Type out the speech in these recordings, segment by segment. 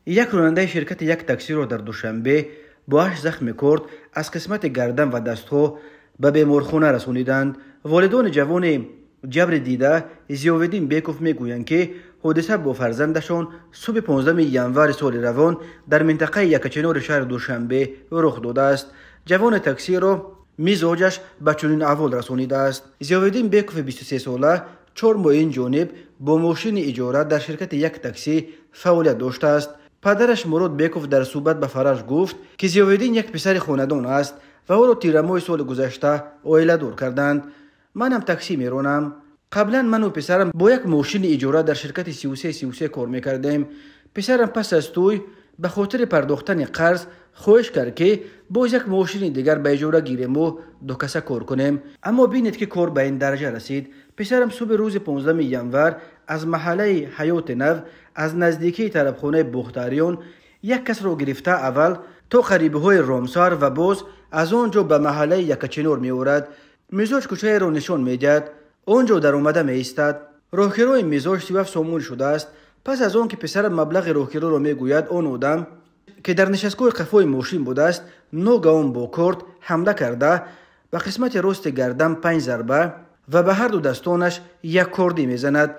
یک راننده شرکت یک تاکسی را در دوشنبه با 8 زخم کرد از قسمت گردن و دستها به بیمارخانه رسانیدند. والدان جوان جبر دیده ضیاءالدین بیکوف میگویند که حادثه با فرزندشان صبح 15 ینور سال روان در منطقه یکچنار شهر دوشنبه رخ داده است. جوان تاکسی را مزاجش به چنین احوال رسانیده است. ضیاءالدین بیکوف 23 ساله 4 ماه این جانب با ماشین اجاره در شرکت یک تاکسی فعالیت داشته است. پدرش مراد بیکوف در صحبت به فرج گفت که ضیاءالدین یک پسر خاندان است و او را تیر ماه سال گذشته عائله دار کردند. منم تاکسی میرانم. قبلا من و پسرم با یک ماشین اجاره در شرکت 33 کار میکردیم. پسرم پس از توی به خاطر پرداختن قرض خواهش کرد که باز یک ماشین دیگر به اجاره گیریم و دو کسه کار کنیم. اما بینید که کار به این درجه رسید. پسرم صبح روز 15 ینور از محله حیات نو از نزدیکی طربخانه بختاریان یک کس را گرفته اول تا قریبه های رامسار و باز از آنجا به محله یکچنار می آورد. مزاج کوچه را نشان میدهد. آنجا در اومده می ایستد. راهگیرای مزاج 37 سامون شده است. پس از آن که پسرم مبلغ راهگیرا را میگوید، آن آدم که در نشستگاه قفای ماشین بوده است ناگهان با کارد حمله کرده به قسمت راست گردن 5 ضربه و به هر دو دستانش یک کردی میزند.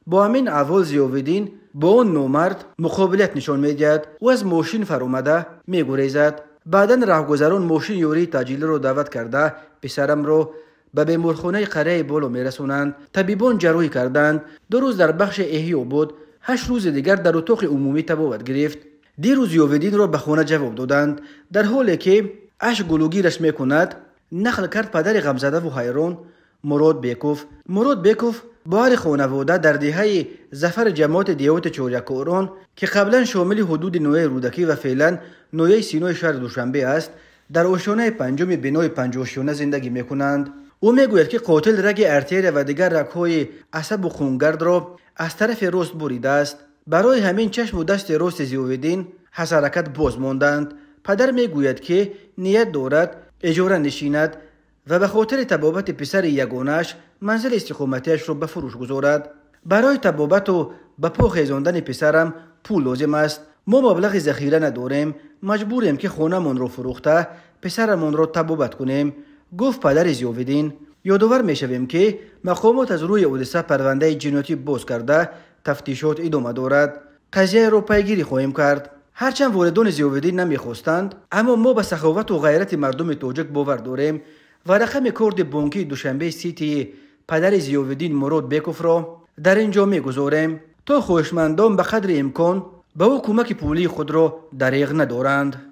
با همین احوال ضیاءالدین با آن نامرد مقابلت نشان میدهد و از ماشین فرآمده میگریزد. بعدا راهگذران ماشین یوری تاجیلی را دعوت کرده پسرم را به بیمارخانه قریه بالا میرسونند. طبیبان جراحی کردند. 2 روز در بخش احیا بود. 8 روز دیگر در اتاق عمومی تبابت گرفت. دیروز ضیاءالدین را به خانه جواب دادند. در حالی که اش گلوگیرش میکند نقل کرد پدر غمزده و حیران مراد بیکوف با هر خانواده در دهه ظفر جماعت دیوت چوریکاران که قبلا شامل حدود نوع رودکی و فعلا نوع سینوی شهر دوشنبه است در آشیانه پنجم بنای 50 آشیانه زندگی میکنند. او میگوید که قاتل رگ ارتر و دیگر رگ‌های عصب و خونگرد را از طرف راست بریده است. برای همین چشم و دست راست ضیاءالدین از حرکت باز ماندند. پدر میگوید که نیت دارد اجاره نشیند و به خاطر طبابت پسر یگانه‌اش منزل استقامتیش را به فروش گذارد. برای طبابت و به پا خیزاندن پسرم پول لازم است. ما مبلغ ذخیره نداریم. مجبوریم که خانه‌مان را فروخته پسرمان را طبابت کنیم، گفت پدر ضیاءالدین. یادآور میشویم که مقامات از روی حادثه پرونده جنایتی باز کرده تفتیشات ادامه دارد. قضیه را پیگیری خواهیم کرد. هرچند والدان ضیاءالدین نمیخواستند، اما ما به سخاوت و غیرت مردم تاجیک باور داریم و رقم کارد بانکی دوشنبه سیتی پدر ضیاءالدین مراد بیکوف را در اینجا میگذاریم تا خواهشمندان به قدر امکان به او کمک پولی خود را دریغ ندارند.